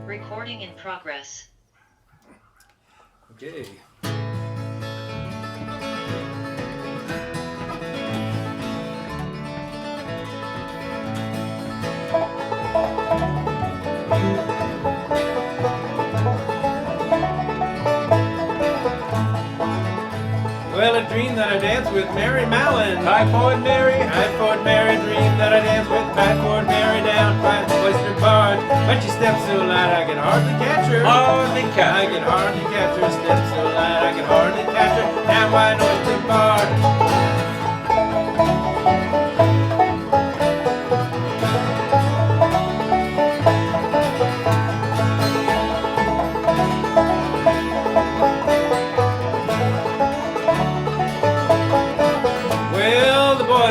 Recording in progress. Okay. Well, I dreamed that I danced with Mary Mallon. Typhoid Mary. Typhoid Mary dreamed that I danced with Typhoid Mary down by the oyster barge. But she stepped so light I could hardly catch her. Hardly I catch could hardly catch her. Stepped so light I could hardly catch her. Down by an oyster barge.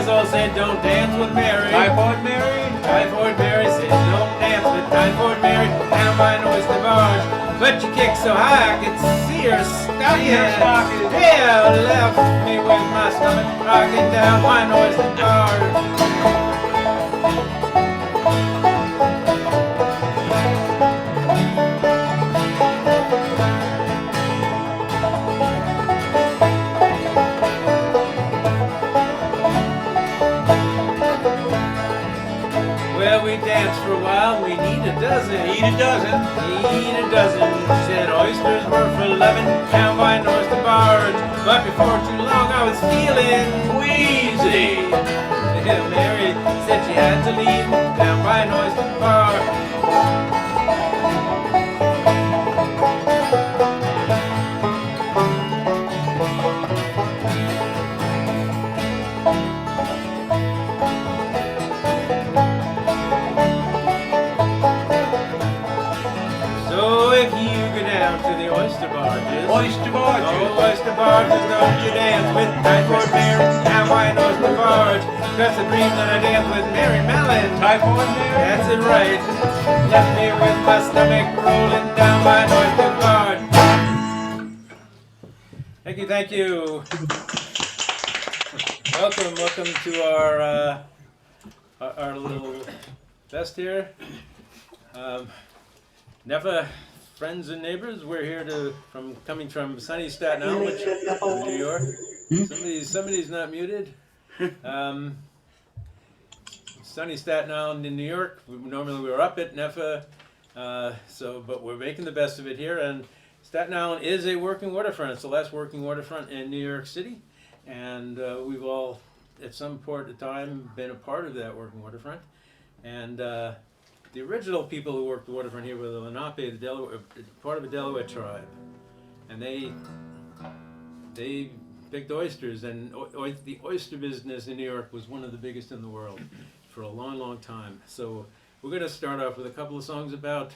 All said don't dance with Mary. Typhoid Mary. Typhoid Mary said don't dance with Typhoid Mary down by an oyster barge. But she kicked so high I could see her stocking. Yeah, left me with my stomach rocking down by an oyster barge. We danced for a while, we'd eat a dozen. Eat a dozen. Eat a dozen. Said oysters were for loving down by an oyster barge. But before too long I was feeling wheezy. Mary said she had to leave down by an oyster barge. Oyster barges. Oh, oyster barges, don't you dance with Typhoid Mary down by an oyster barge. That's the dream that I danced with Mary Mallon. Typhoid Mary. That's it right. Left me with my stomach rolling down by an oyster barge. Thank you, thank you. Welcome to our little fest here. Never. Friends and neighbors, we're here coming from sunny Staten Island, which New York. Somebody's not muted. Sunny Staten Island in New York. Normally we're up at NEFA, but we're making the best of it here. And Staten Island is a working waterfront. It's the last working waterfront in New York City, and we've all, at some point in time, been a part of that working waterfront. And the original people who worked the waterfront here were the Lenape, the Delaware, part of a Delaware tribe, and they picked oysters, and the oyster business in New York was one of the biggest in the world for a long, long time. So we're going to start off with a couple of songs about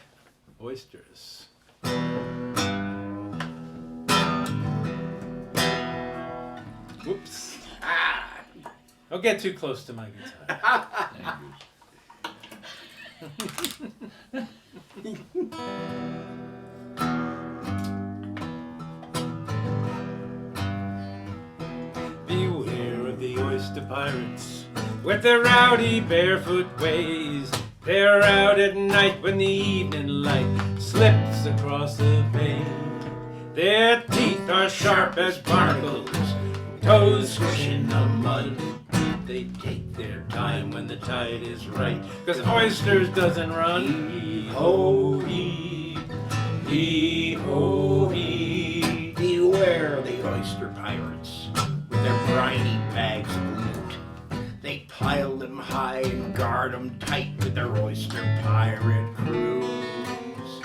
oysters. Whoops! Don't get too close to my guitar. Beware of the oyster pirates with their rowdy barefoot ways. They're out at night when the evening light slips across the bay. Their teeth are sharp as barnacles, toes squishing the mud. They take their time when the tide is right, 'cause oysters doesn't run. Hee-ho-hee, hee-ho-hee. Beware of the oyster pirates with their briny bags of loot. They pile them high and guard them tight with their oyster pirate crews.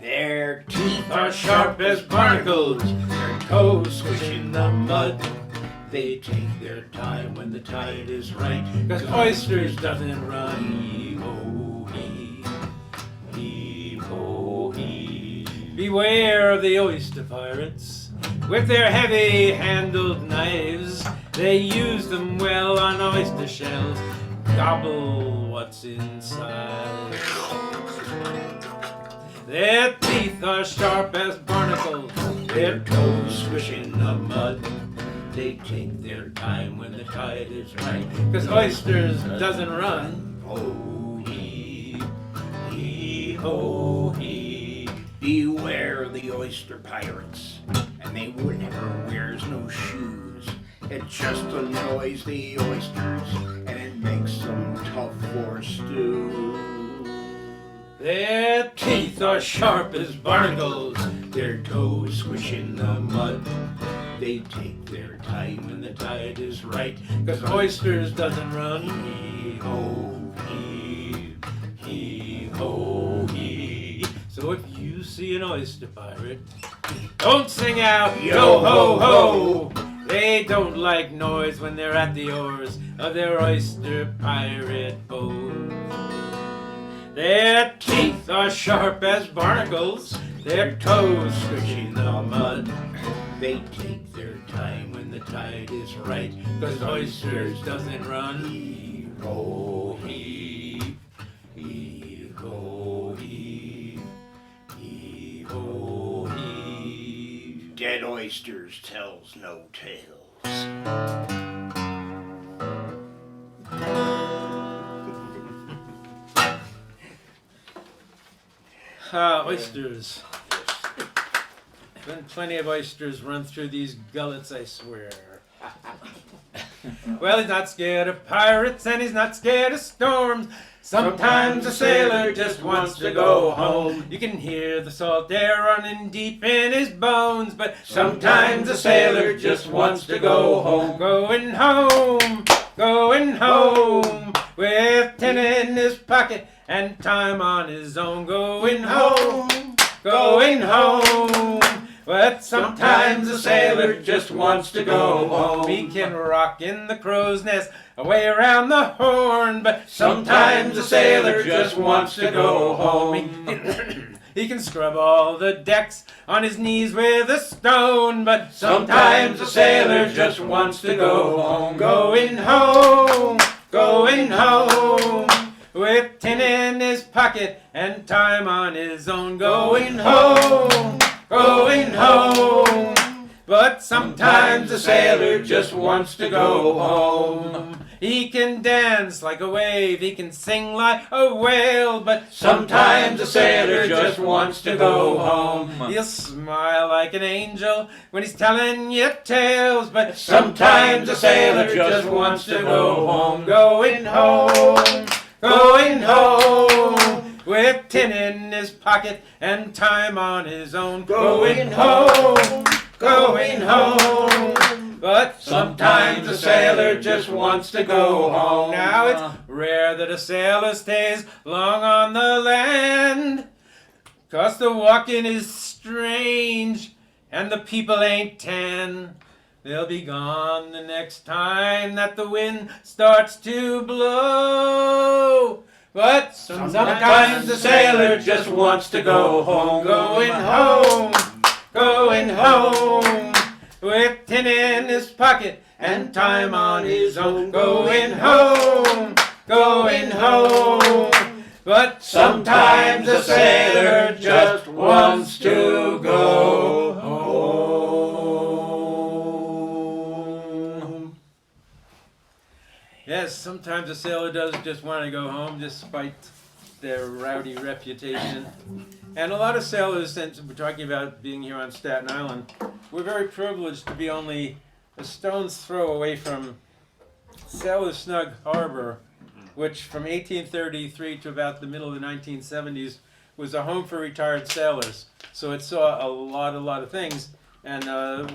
Their teeth Are sharp as barnacles, their toes squishing the mud. They take their time when the tide is right, 'cause oysters doesn't run. Hee-ho-hee, hee-ho-hee. Beware of the oyster pirates with their heavy-handled knives. They use them well on oyster shells, gobble what's inside. Their teeth are sharp as barnacles, Their toes squishing the mud. They take their time when the tide is right, 'cause oysters doesn't run. Ho-hee, hee-ho-hee. Beware the oyster pirates, and they never wears no shoes. It just annoys the oysters, and it makes them tough for stew. Their teeth are sharp as barnacles, Their toes squish in the mud. They take their time when the tide is right, 'cause oysters doesn't run. Hee-ho, heave, Hee-ho, hee. So if you see an oyster pirate, don't sing out, yo-ho-ho! They don't like noise when they're at the oars of their oyster pirate boat. Their teeth are sharp as barnacles, their toes squish in the mud. They take their time when the tide is right, 'Cause oysters doesn't run. Hee-ho, heave, Hee-ho, hee. Hee-ho, hee. dead oysters tells no tales. Oysters. Been plenty of oysters run through these gullets, I swear. Well, he's not scared of pirates and he's not scared of storms. Sometimes a sailor just wants to go home. You can hear the salt air running deep in his bones, but sometimes a sailor just wants to go home. Going home, going home, with 10 in his pocket and time on his own. Going home, going home. But sometimes a sailor just wants to go home. He can rock in the crow's nest away around the Horn, but sometimes a sailor just wants to go home. He can scrub all the decks on his knees with a stone, but sometimes a sailor just wants to go home. Going home, going home, with 10 in his pocket and time on his own. Going home, going home, but sometimes a sailor just wants to go home. He can dance like a wave, he can sing like a whale, but sometimes a sailor just wants to go home. He'll smile like an angel when he's telling you tales, but sometimes a sailor just wants to go home. Going home, going home, with 10 in his pocket and time on his own. Going home, going home, but sometimes a sailor just wants to go home. Now it's rare that a sailor stays long on the land, 'cause the walking is strange and the people ain't tan. They'll be gone the next time that the wind starts to blow. But sometimes the sailor just wants to go home. Going home, going home, with 10 in his pocket and time on his own. Going home, going home, but sometimes a sailor just wants to go home. Yes, sometimes a sailor does just want to go home despite their rowdy reputation. And a lot of sailors, since we're talking about being here on Staten Island, we're very privileged to be only a stone's throw away from Sailor's Snug Harbor, which from 1833 to about the middle of the 1970s was a home for retired sailors. So it saw a lot of things. And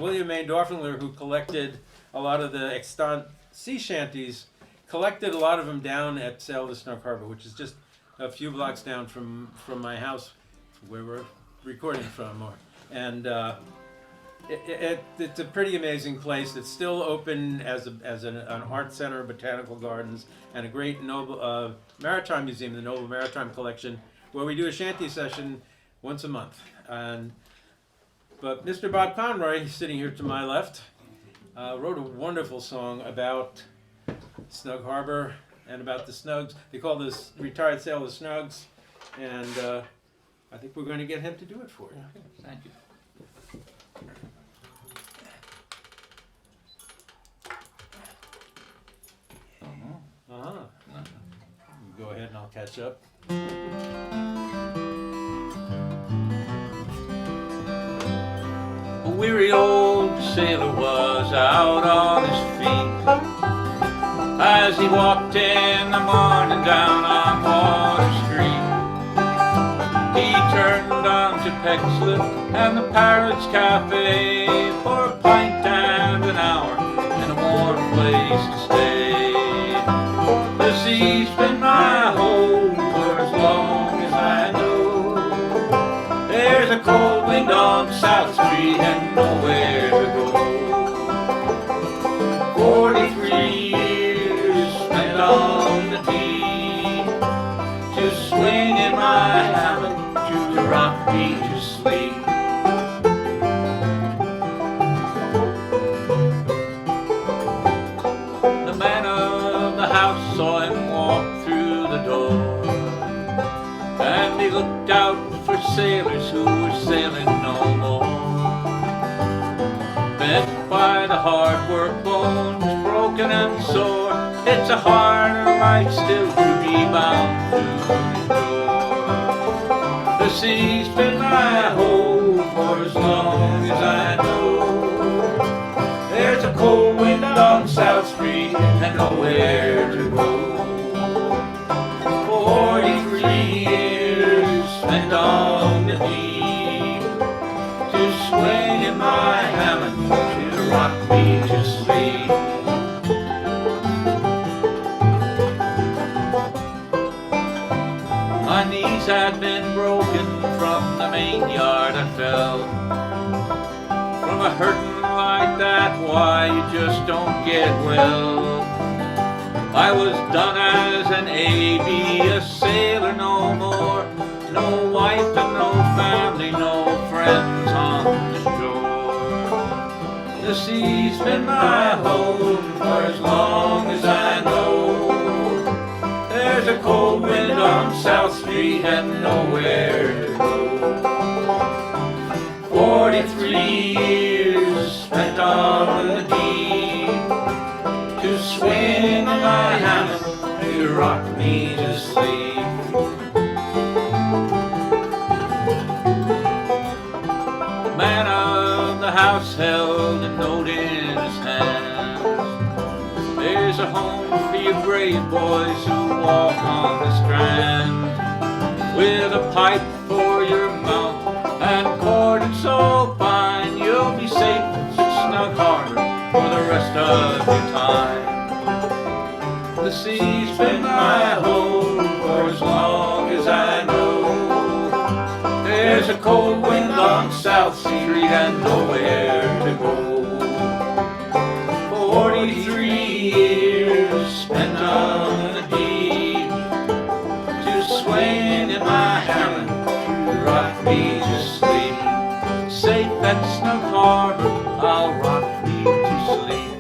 William A. Dorfingler, who collected a lot of the extant sea shanties, collected a lot of them down at Sailor's Snug Harbor, which is just a few blocks down from my house where we're recording from. And it's a pretty amazing place. It's still open as an art center, botanical gardens, and a great noble maritime museum, the Noble Maritime Collection, where we do a shanty session once a month. But Mr. Bob Conroy, sitting here to my left, wrote a wonderful song about Snug Harbor and about the Snugs. They call this retired sailor Snugs, and I think we're going to get him to do it for you. Thank you. Go ahead and I'll catch up. weary old sailor was out on his feet as he walked in the morning down on Water Street. He turned on to Peckslip and the Pirates Cafe for a pint and an hour and a warm place to stay. The sea's been my home for as long as I know. There's a cold wind on South Street and nowhere to go. 43 years spent on the deep, to swing in my hammock, to rock me to sleep. The man of the house saw him walk through the door, and he looked out for sailors who were sailing no more. Bent by the hard work, bones broken and sore, it's a harder life still to be bound through the door. The sea's been my home for as long as I know. There's a cold wind on South Street and nowhere to go. 43 years spent on the deep, to swing in my hammock, to rock me to sleep. My knees had been broken from the main yard I fell. From a hurtin' like that, why you just don't get well. I was done as an A.B., a sailor no more. No wife and no family, no friends on the shore. The sea's been my home for as long as I know. There's a cold wind on South Street and nowhere to go. 43 years spent on the deep, to swing in my hammock, to rock me to sleep. The man of the house held a note in his hand. There's a home for you brave boys who walk on the strand, with a pipe for your mouth and corded so fine, you'll be safe in Snug Harbor for the rest of your time. The sea's been my home for as long as I know. There's a cold wind on South Street and nowhere to go. 43 years spent on the deep, to swing in my hammock, to rock me to sleep. Safe at Snug Harbor, I'll rock me to sleep.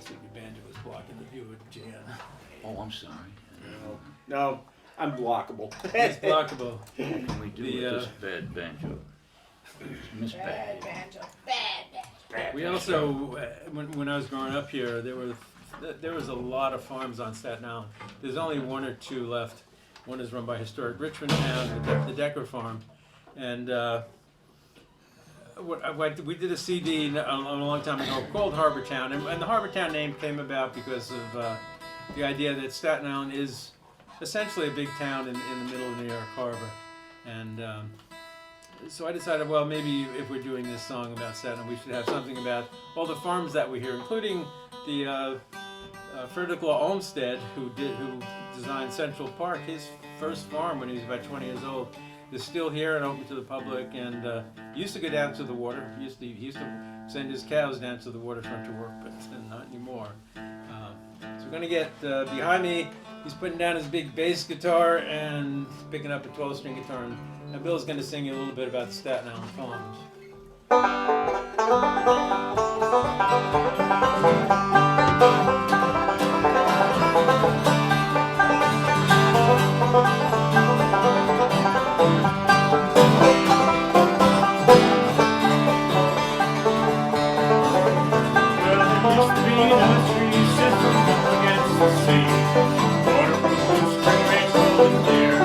The banjo was blocking the view of Jan. Oh, I'm sorry. No, I'm blockable. It's blockable. What can we do with this bad banjo? Miss Bad. banjo. We also, when I was growing up here, there was a lot of farms on Staten Island. There's only one or two left. One is run by Historic Richmond Town, the Decker Farm, and we did a CD a long time ago called Harbortown, and the Harbortown name came about because of the idea that Staten Island is essentially a big town in the middle of New York Harbor, and so I decided, well, maybe if we're doing this song about Staten Island, we should have something about all the farms that we hear, including the Frederick Law Olmsted, who designed Central Park. His first farm when he was about 20 years old is still here and open to the public, and used to go down to the water. He used to send his cows down to the waterfront to work, but not anymore. So we're gonna get behind me. He's putting down his big bass guitar and picking up a 12-string guitar, and Bill's gonna sing you a little bit about the Staten Island farms. Waterproof spring made cold and clear.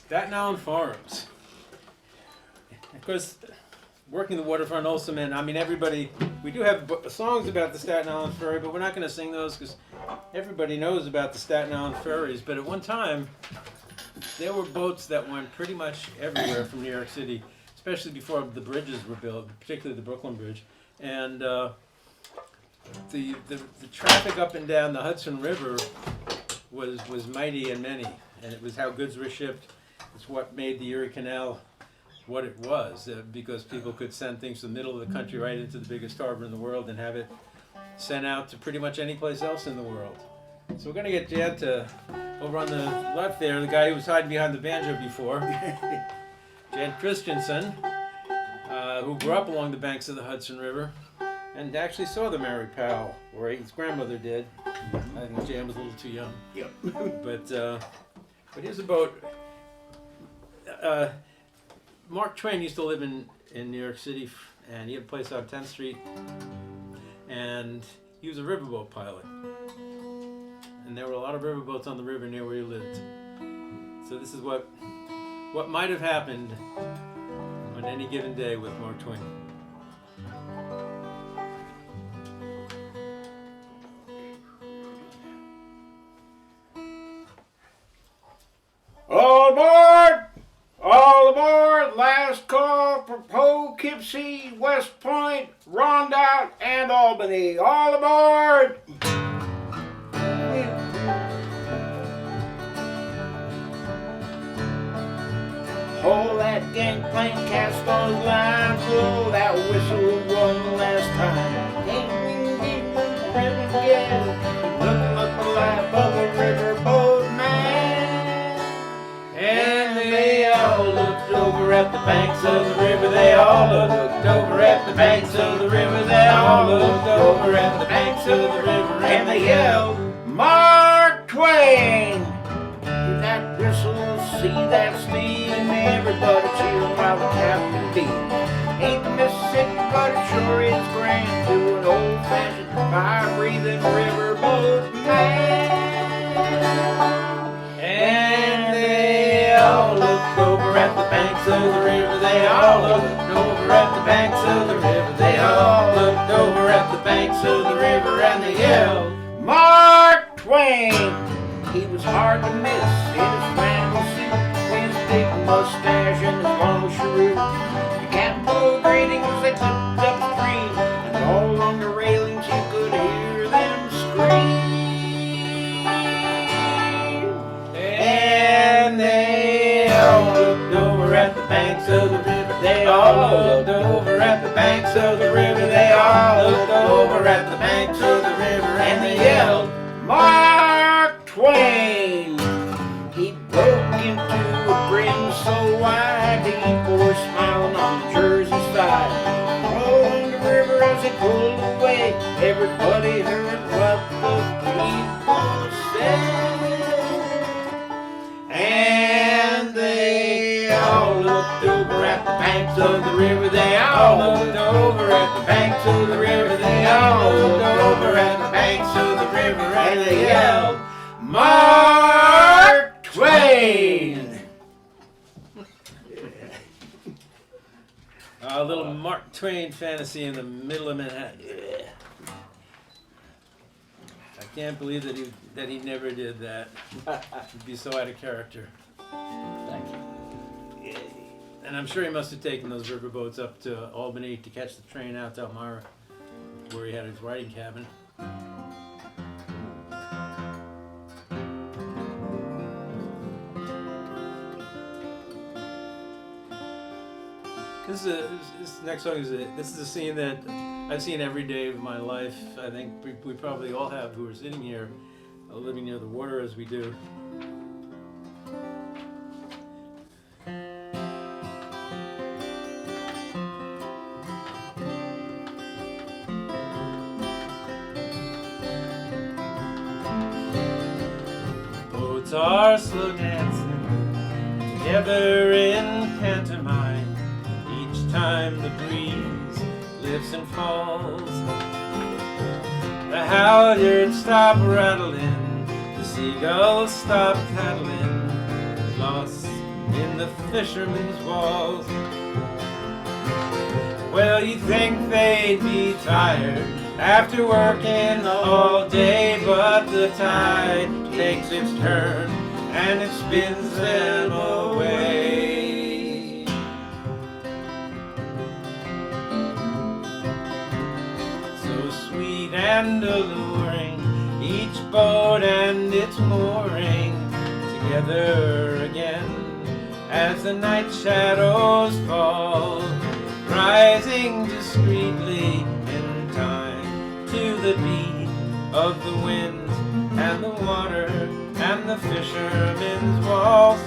Staten Island Farms. Of course, working the waterfront also meant, I mean, everybody, we do have songs about the Staten Island Ferry, but we're not going to sing those because everybody knows about the Staten Island ferries. But at one time, there were boats that went pretty much everywhere from New York City, especially before the bridges were built, particularly the Brooklyn Bridge. And the traffic up and down the Hudson River was mighty and many, and it was how goods were shipped. It's what made the Erie Canal what it was, because people could send things to the middle of the country right into the biggest harbor in the world and have it sent out to pretty much any place else in the world. So we're going to get Jed to, over on the left there, the guy who was hiding behind the banjo before, Jed Christensen, who grew up along the banks of the Hudson River and actually saw the Mary Powell, or his grandmother did. I think Jan was a little too young. Yep. But here's a boat. Mark Twain used to live in New York City, and he had a place on 10th Street, and he was a riverboat pilot. And there were a lot of riverboats on the river near where he lived. So this is what might have happened on any given day with Mark Twain. All aboard! All aboard! Last call for Poughkeepsie, West Point, Rondout, and Albany. All aboard! Hold that gangplank, cast those lines, blow that whistle one last time. Ding, ding, ding, ribbon, yeah. Look like a riverboat man. And they all looked over at the banks of the river. They all looked over at the banks of the river. They all looked over at the banks of the river. And they yelled, Mark Twain! Hear that whistle, see that steam, everybody cheer while the captain beat. Ain't the Mississippi, but it sure is grand to an old-fashioned, fire-breathing riverboat man. And they all looked over at the banks of the river. They all looked over at the banks of the river. They all looked over at the banks of the river, and they yelled, Mark Twain! He was hard to miss in his flannel suit, with his big mustache and his long cheroot. The captain blew greetings as they clipped upstream, and all along the railings you could hear them scream. And they all looked over at the banks of the river. They all looked over at the banks of the river. They all looked over at the banks of the river, and they yelled, Mark Twain! He broke into a grin so wide, the boys smiling on the Jersey side. Rolling the river as he pulled away, everybody heard what the people said. And they all looked over at at the banks of the river. They all looked over at the banks of the river. They all looked over at the banks of the river, and they yelled, Mark Twain! A little Mark Twain fantasy in the middle of Manhattan. I can't believe that he never did that. He'd be so out of character. Thank you. And I'm sure he must have taken those riverboats up to Albany to catch the train out to Elmira, where he had his writing cabin. This next song is a scene that I've seen every day of my life. I think we probably all have who are sitting here, living near the water as we do. Boats are slow dancing together in pantomime. Each time the breeze lifts and falls, the halyards stop rattling, the seagulls stop paddling, lost in the fisherman's walls. Well, you'd think they'd be tired after working all day, but the tide takes its turn and it spins them away. Sweet and alluring, each boat and its mooring, together again as the night shadows fall, rising discreetly in time to the beat of the wind and the water and the fisherman's waltz.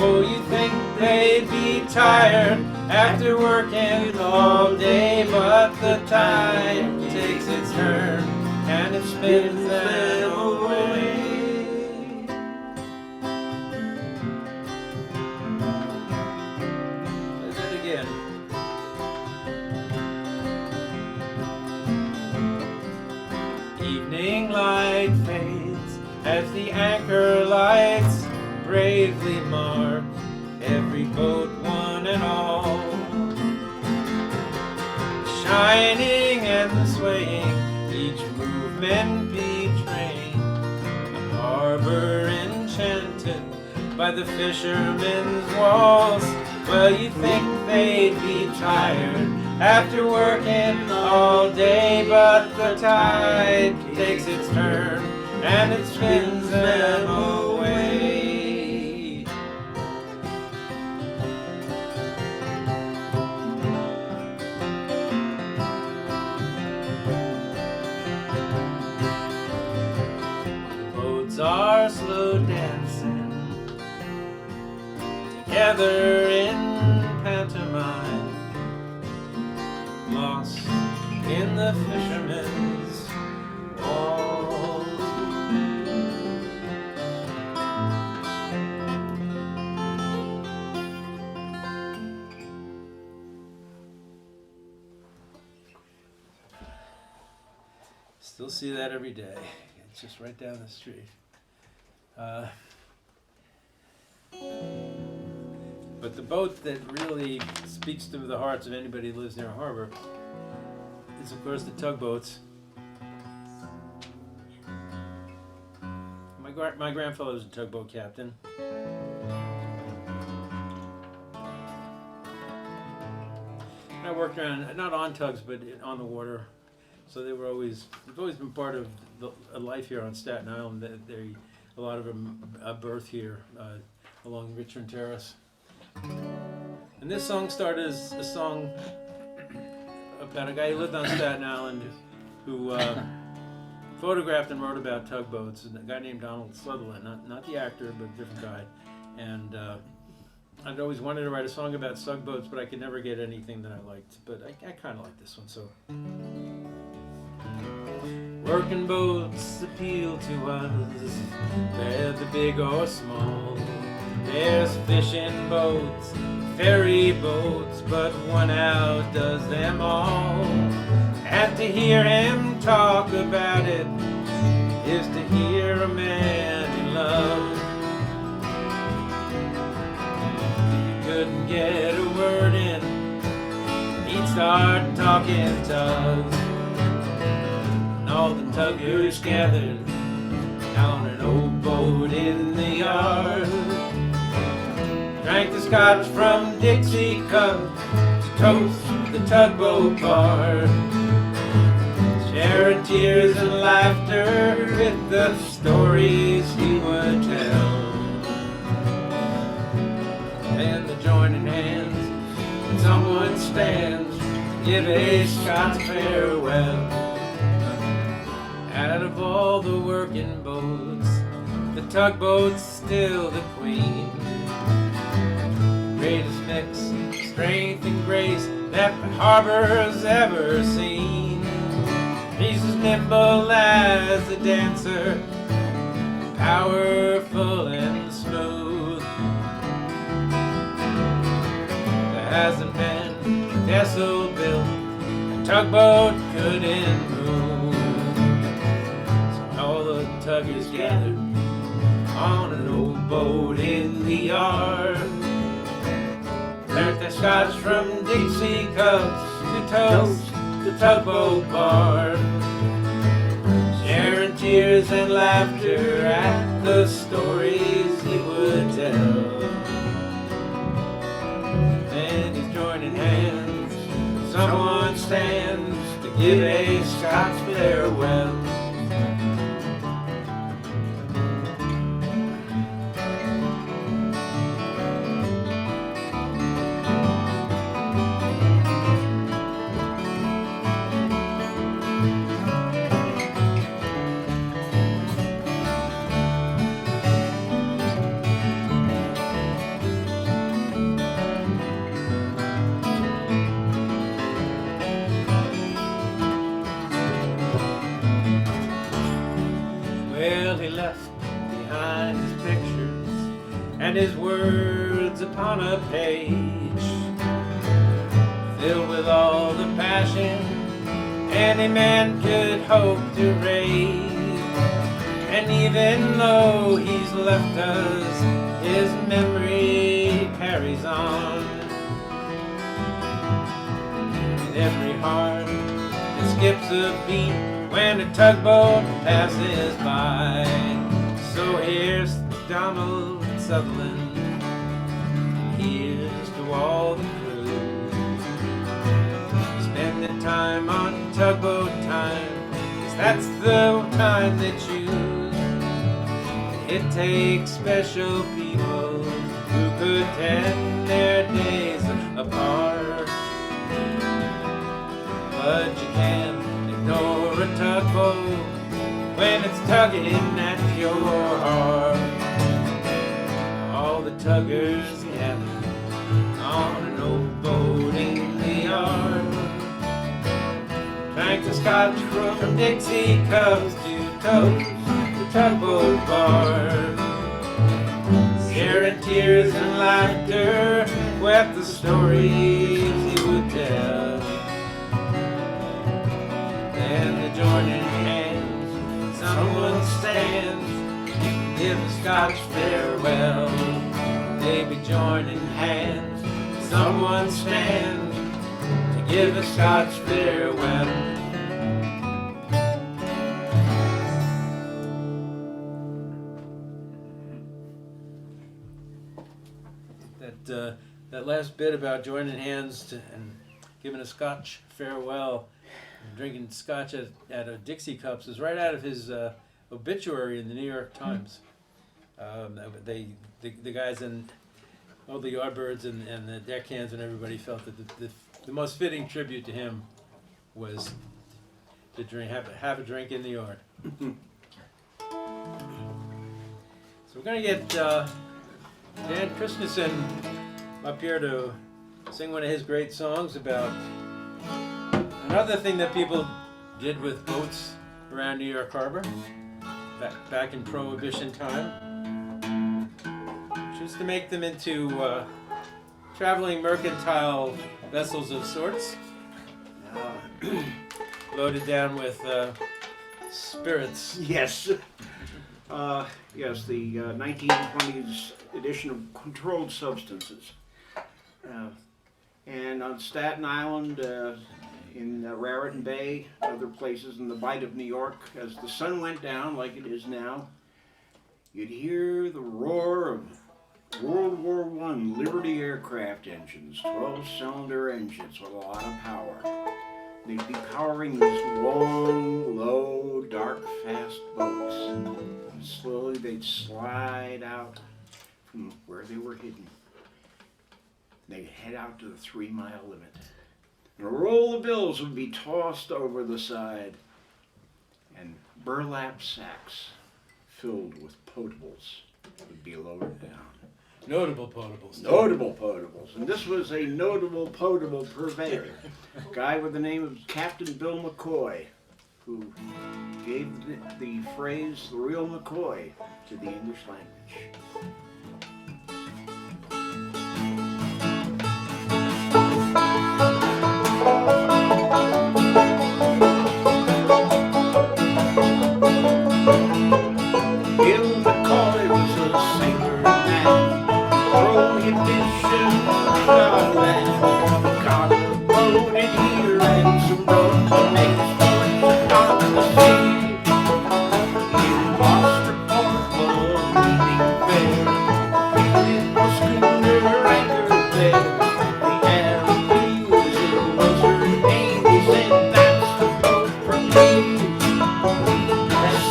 Oh, you think they'd be tired after working all day, but the tide takes its turn and it spins them away. Let's do it again. Evening light fades as the anchor lights bravely mark every boat, one and all, shining and swaying, each movement betraying a harbor enchanted by the fishermen's walls. Well, you think they'd be tired after working all day, but the tide takes its turn and it spins them away. Are slow dancing together in pantomime, lost in the fisherman's walls. Still see that every day. It's just right down the street. But the boat that really speaks to the hearts of anybody who lives near a harbor is, of course, the tugboats. My grandfather was a tugboat captain. I worked around, not on tugs, but on the water. So they've always been part of the life here on Staten Island. A lot of them berth here along Richmond Terrace. And this song started as a song about a guy who lived on Staten Island who photographed and wrote about tugboats. A guy named Donald Sutherland, not the actor, but a different guy. And I'd always wanted to write a song about tugboats, but I could never get anything that I liked. But I kind of like this one, so. Working boats appeal to us, whether big or small. There's fishing boats, ferry boats, but one outdoes them all. And to hear him talk about it is to hear a man he loves. He couldn't get a word in, he'd start talking tugs. And all the tuggers gathered on an old boat in the yard, drank the scotch from Dixie cups to toast the tugboat bar, sharing tears and laughter with the stories he would tell. And the joining hands, and someone stands to give a Scots farewell. Out of all the working boats, the tugboat's still the queen. Greatest mix, strength and grace that the harbor's ever seen. He's as nimble as a dancer, powerful and smooth. There hasn't been a vessel built a tugboat couldn't move. So all the tuggers gathered on an old boat in the yard, drank their scotch from Dixie cups to toast the tugboat bar, sharing tears and laughter at the stories he would tell. And he's joining hands, someone stands to give a Scots farewell. He left behind his pictures and his words upon a page, filled with all the passion any man could hope to raise. And even though he's left us, his memory carries on in every heart that skips a beat when a tugboat passes by. So here's Donald Sutherland, and here's to all the crew, spending time on tugboat time, 'cause that's the time they choose. It takes special people who could tend their days apart, but you can't ignore a tugboat when it's tugging at your heart. All the tuggers gathered on an old boat in the yard, drank the scotch from Dixie cups to toast the tugboat bar, sharing tears and laughter with the stories he would tell. And the joining hands, someone stands to give a Scotch farewell. They be joining hands, someone stands to give a Scotch farewell. That last bit about joining hands and giving a Scotch farewell, drinking scotch out of Dixie cups, is right out of his obituary in the New York Times. The guys in all the Yardbirds and the deckhands and everybody felt that the most fitting tribute to him was to have a drink in the yard. So we're gonna get Dan Christensen up here to sing one of his great songs about another thing that people did with boats around New York Harbor back in Prohibition time, which engines to make them into traveling mercantile vessels of sorts, loaded down with spirits. Yes. Yes, the 1920s edition of controlled substances. And on Staten Island, in Raritan Bay, other places in the Bight of New York, as the sun went down like it is now, you'd hear the roar of World War I Liberty aircraft engines, 12-cylinder engines with a lot of power. They'd be powering these long, low, dark, fast boats. And slowly they'd slide out from where they were hidden. They'd head out to the 3-mile limit. And a roll of bills would be tossed over the side. And burlap sacks filled with potables would be lowered down. Notable potables. Notable potables. And this was a notable potable purveyor. A guy with the name of Captain Bill McCoy, who gave the phrase the real McCoy to the English language. Bill McCoy was a sailor man, prohibition on land. Got a boat in here and some rope makes voices on the sea. In Boston Port, the meeting fair, it was schooner anchored there. The Eloise was her name. He said, "That's the boat for me."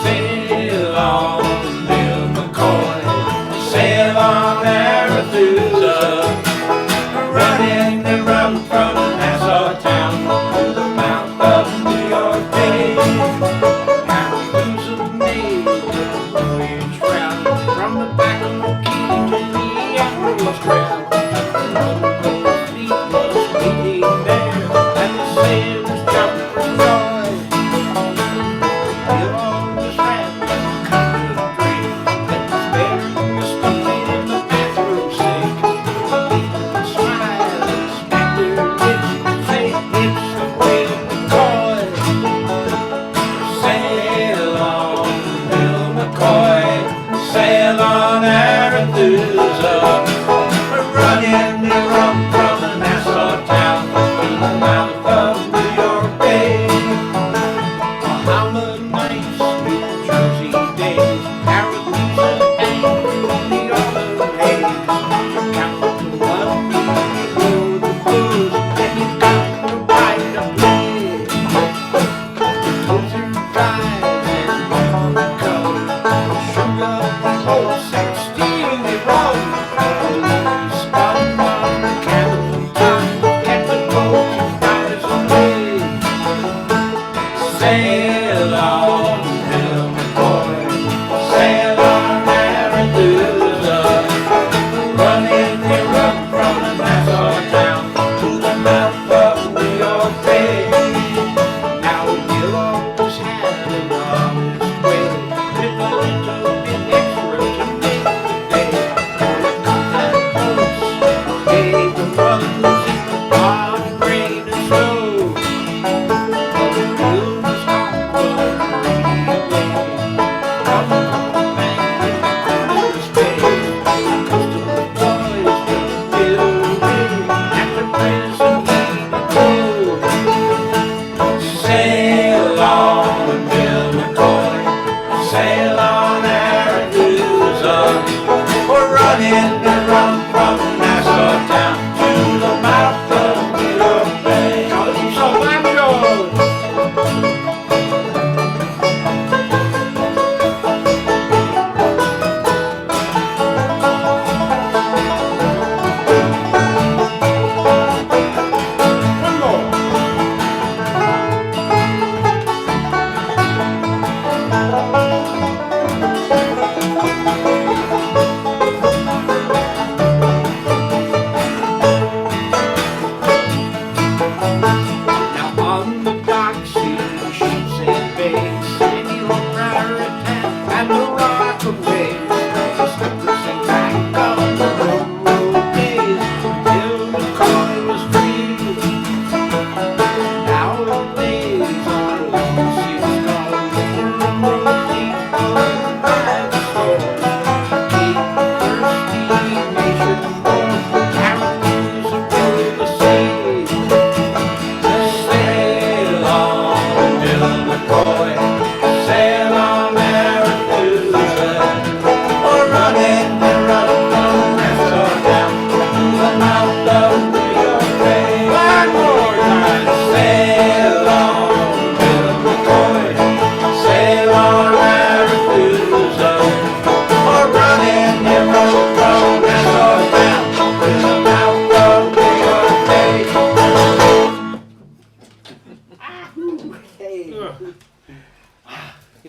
Sail on, Bill McCoy, sail on Arethusa, running the rum from Nassau town to the mouth of New York Bay. Arethusa made the voyage round from the back of the key to the Admiral's Crown. The fleet was waiting there, and the sailors jumped for joy. Bill always ran the company drink that was better than the stuff in the bathroom sink. People would smile and smack their lips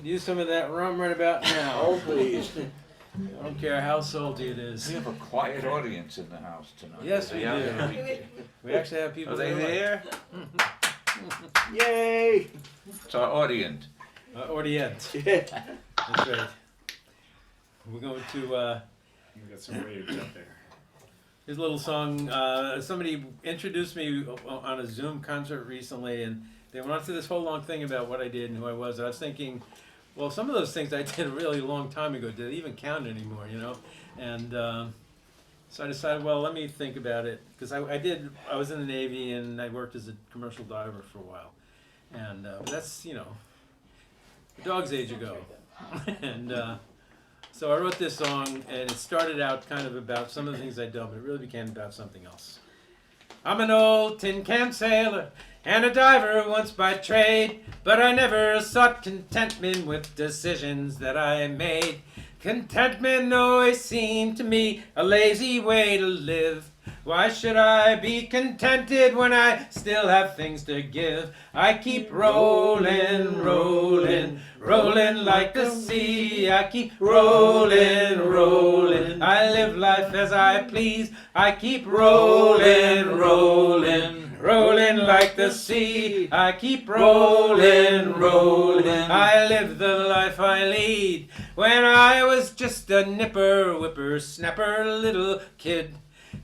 Could use some of that rum right about now. Oh, please. I don't care how salty it is. We have a quiet audience in the house tonight. Yes, Are we they do. out there? We actually have people. Are they that there? Yay! It's our audience. Orient. That's right. We're going to. You got some waves up there. His little song. Somebody introduced me on a Zoom concert recently, and they went through this whole long thing about what I did and who I was. And I was thinking, well, some of those things I did a really long time ago. Did they even count anymore? You know? And so I decided, well, let me think about it, because I was in the Navy and I worked as a commercial diver for a while, and but that's a dog's age ago, and. So I wrote this song, and it started out kind of about some of the things I'd done, but it really became about something else. I'm an old tin can sailor and a diver once by trade, but I never sought contentment with decisions that I made. Contentment always seemed to me a lazy way to live. Why should I be contented when I still have things to give? I keep rolling, rolling, rolling like the sea. I keep rolling, rolling. I live life as I please. I keep rolling, rolling, rolling like the sea. I keep rolling, rolling. I live the life I lead. When I was just a nipper, whipper, snapper little kid,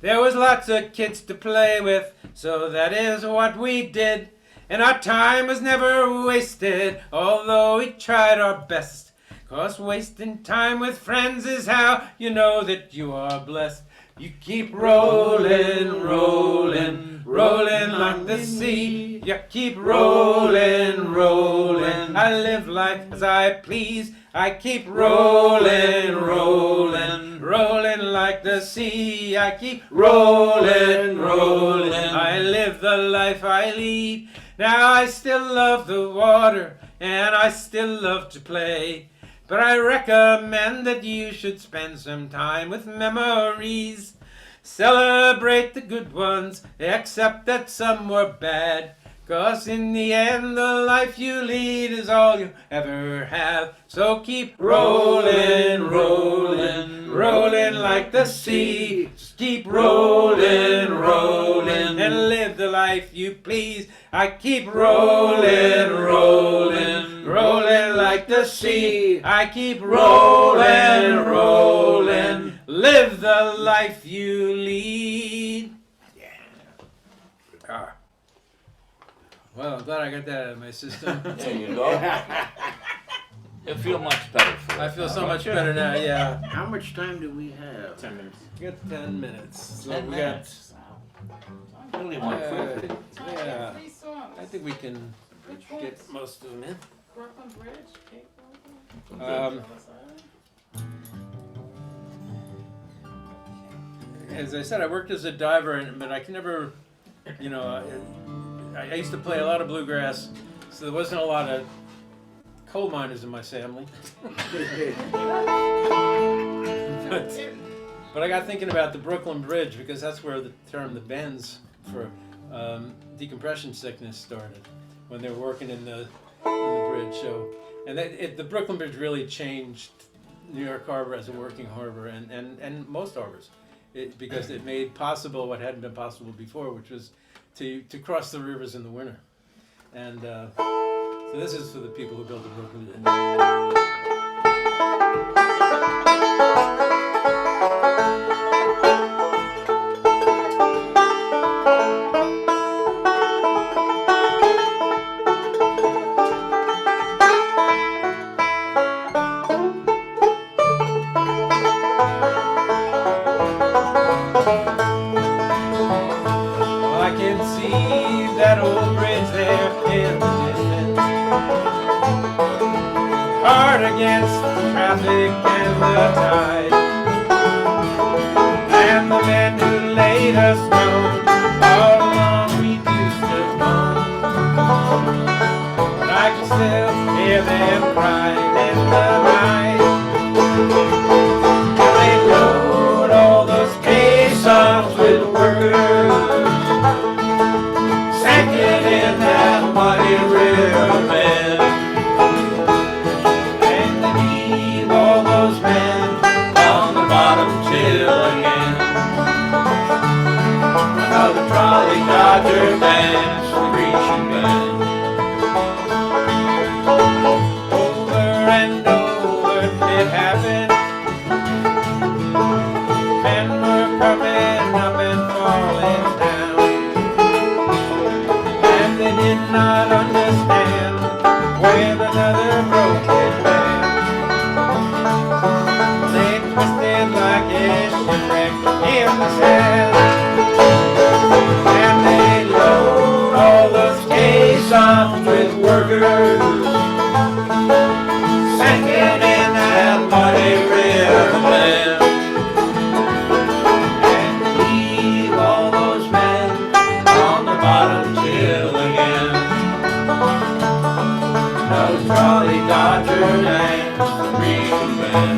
there was lots of kids to play with, so that is what we did. And our time was never wasted, although we tried our best. 'Cause wasting time with friends is how you know that you are blessed. You keep rolling, rolling, rolling like the sea. You keep rolling, rolling. I live life as I please. I keep rolling, rolling, rolling like the sea. I keep rolling, rolling. I live the life I lead. Now I still love the water and I still love to play, but I recommend that you should spend some time with memories. Celebrate the good ones, except that some were bad. 'Cause in the end, the life you lead is all you ever have. So keep rolling, rolling, rolling like the sea. Just keep rolling, rolling, and live the life you please. I keep rolling, rolling, rolling like the sea. I keep rolling, rolling, live the life you lead. Ah. Well, I'm glad I got that out of my system. There you go. You'll feel much better for it. I feel so now, much don't you? better now, yeah. How much time do we have? 10 minutes. We got 10 minutes. So 10 we minutes. I really want got, 50. yeah, Three songs. I think we can Which get ones? most of them in. Brooklyn Bridge, Cape As I said, I worked as a diver, but I can never, I used to play a lot of bluegrass, so there wasn't a lot of coal miners in my family. But I got thinking about the Brooklyn Bridge, because that's where the term the bends for decompression sickness started, when they were working in the bridge. So, and the Brooklyn Bridge really changed New York Harbor as a working harbor, and most harbors, because it made possible what hadn't been possible before, which was to cross the rivers in the winter. And so this is for the people who built the Brooklyn Bridge. I can see that old bridge there in the distance, hard against the traffic and the tide, and the men who laid us down all along we used to moan. But I can still hear them crying in the night, and they load all those caissons with workers, sank it in that muddy river bed. dance the Grecian band. Over and over it happened. Men were coming up and falling down, and they did not understand with another broken man. They twisted like a shipwreck in the sand, and they load all those caissons with workers, sinking in that muddy river bed, and leave all those men on the bottom till again. No trolley dodger dance the Grecian band.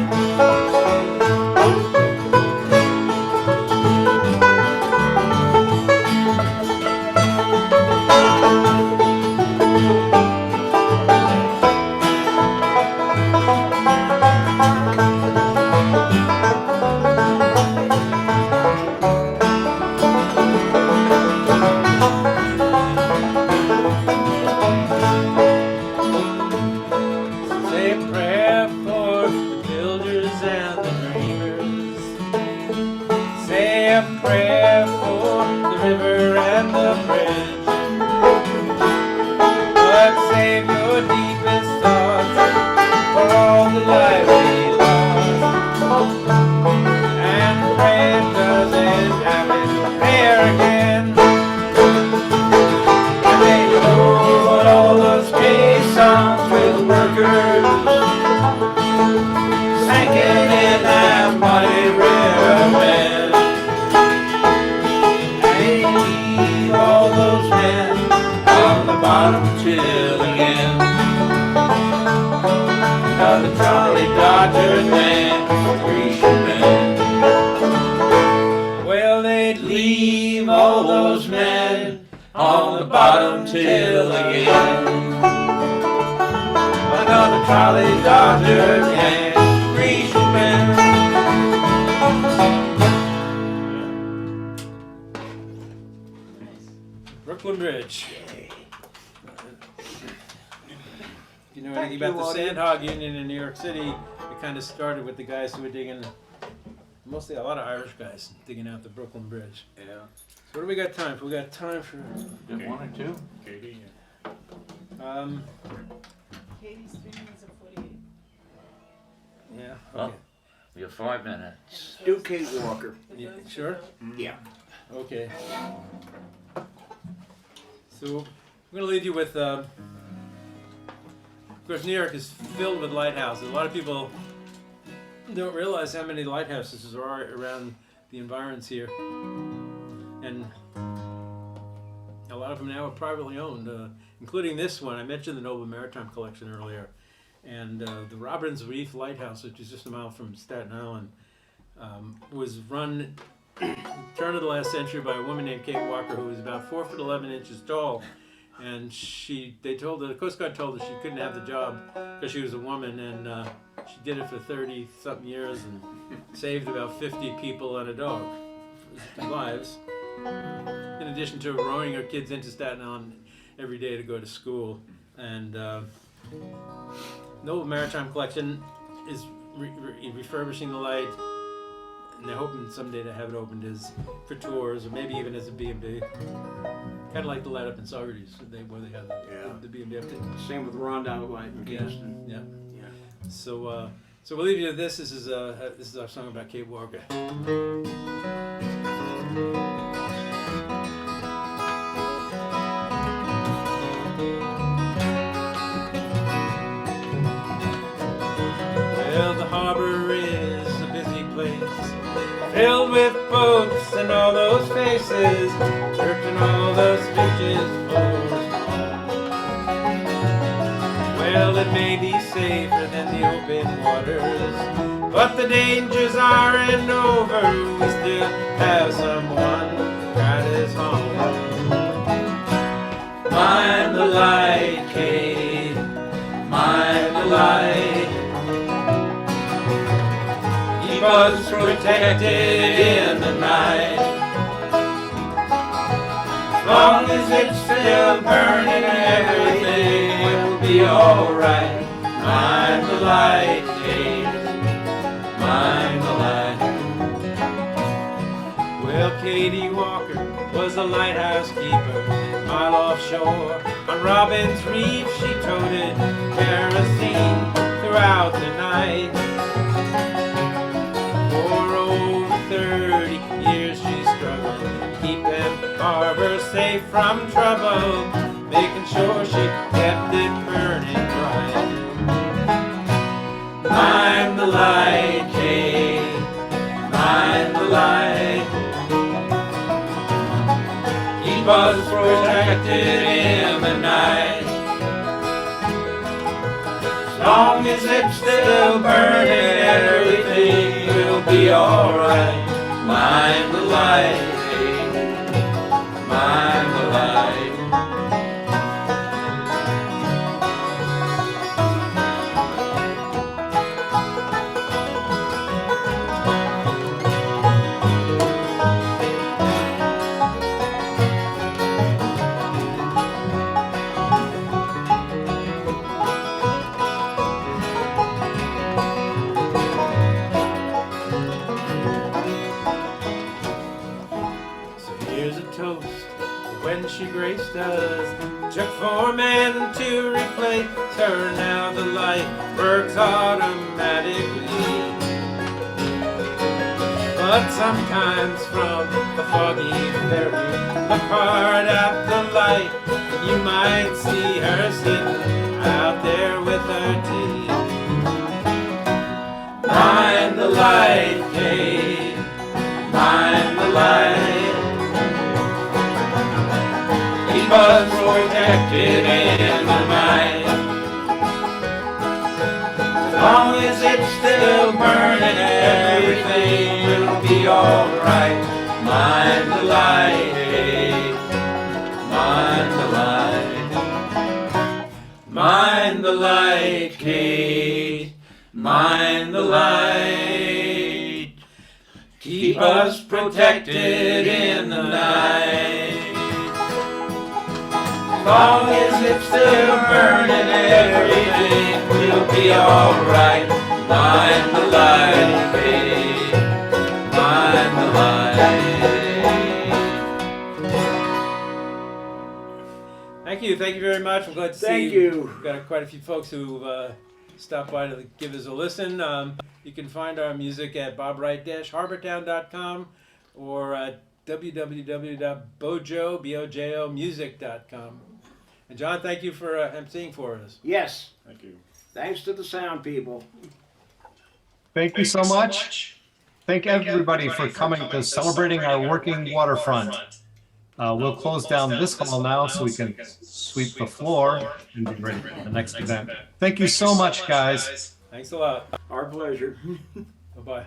Say a prayer for the builders and the dreamers. Say a prayer for the river and the bridge. But save your deepest thoughts for all the lives we lost, and pray it doesn't happen there again. And they load all those caissons with workers, sinking in that muddy river bed, and they leave all those men on the bottom till again. Now the trolley dodgers dance the Grecian band. Well, they'd leave all those men on the bottom till again. Another trolley dodger dance Grecian band. Brooklyn Bridge. You know anything about the Sandhog Union in New York City? It kind of started with the guys who were digging, mostly a lot of Irish guys, digging out the Brooklyn Bridge. Yeah. So what do we got time for? We got time for, Just one or two? Katie, Katie's 3 minutes and 48. yeah, Well, okay. we have 5 minutes. Do Kate Walker. Yeah, sure? Yeah. Okay. So I'm going to leave you with, of course, New York is filled with lighthouses. A lot of people don't realize how many lighthouses there are around the environs here. And a lot of them now are privately owned, including this one. I mentioned the Noble Maritime Collection earlier. And the Robbins Reef Lighthouse, which is just a mile from Staten Island, was run turn of the last century by a woman named Kate Walker, who was about 4'11" tall. And the Coast Guard told her she couldn't have the job because she was a woman, and she did it for 30-something years and saved about 50 people and a dog lives. In addition to rowing her kids into Staten Island every day to go to school. And Noble Maritime Collection is refurbishing the light, and they're hoping someday to have it opened for tours, or maybe even as a B&B. Kind of like the light up in Saugerties, where they have the B&B up there. Same with Rondout Light in Kingston. Yeah. So we'll leave you with this. This is our song about Kate Walker. Well, the harbor is a busy place, filled with boats and all those faces, searching all those fishes for. Well, it may be safer than the open waters, but the dangers aren't over. We still have someone at his home. Mind the light, Kate, mind the light. Keep us protected in the night long as it's still burning, everything will be alright. Mind the light, Kate, mind the light. Well, Katie Walker was a lighthouse keeper, a mile offshore. On Robin's Reef, she toted kerosene throughout the night. For over 30 years she struggled to keep them harbor safe from trouble, making sure she kept it burning bright. Mind the light, Kate, mind the light. Keep us protected in the night. As long as it's still burning, everything will be alright. Mind the light, mind the light. When she graced us, took 4 men to replace her. Now the light works automatically, but sometimes from the foggy ferry, look hard at the light, and you might see her sitting out there with her tea. Mind the light, Kate, mind the light. Keep us protected in the night. As long as it's still burning, everything will be alright. Mind the light, mind the light. Mind the light, Kate, mind the light. Keep us protected in the night. As long as it's still burning, everything will be alright. Mind the light, babe, mind the light. Thank you very much. I'm glad to see Thank you. We've got quite a few folks who stopped by to give us a listen. You can find our music at bobwright-harbortown.com or www.bojomusic.com. And John, thank you for emceeing for us. Yes. Thank you. Thanks to the sound people. Thank you so much. Thank everybody for coming to celebrating our working waterfront. We'll close down this hall now so we can sweep the floor and be ready for the next event. Thank you so much, guys. Thanks a lot. Our pleasure. Bye-bye.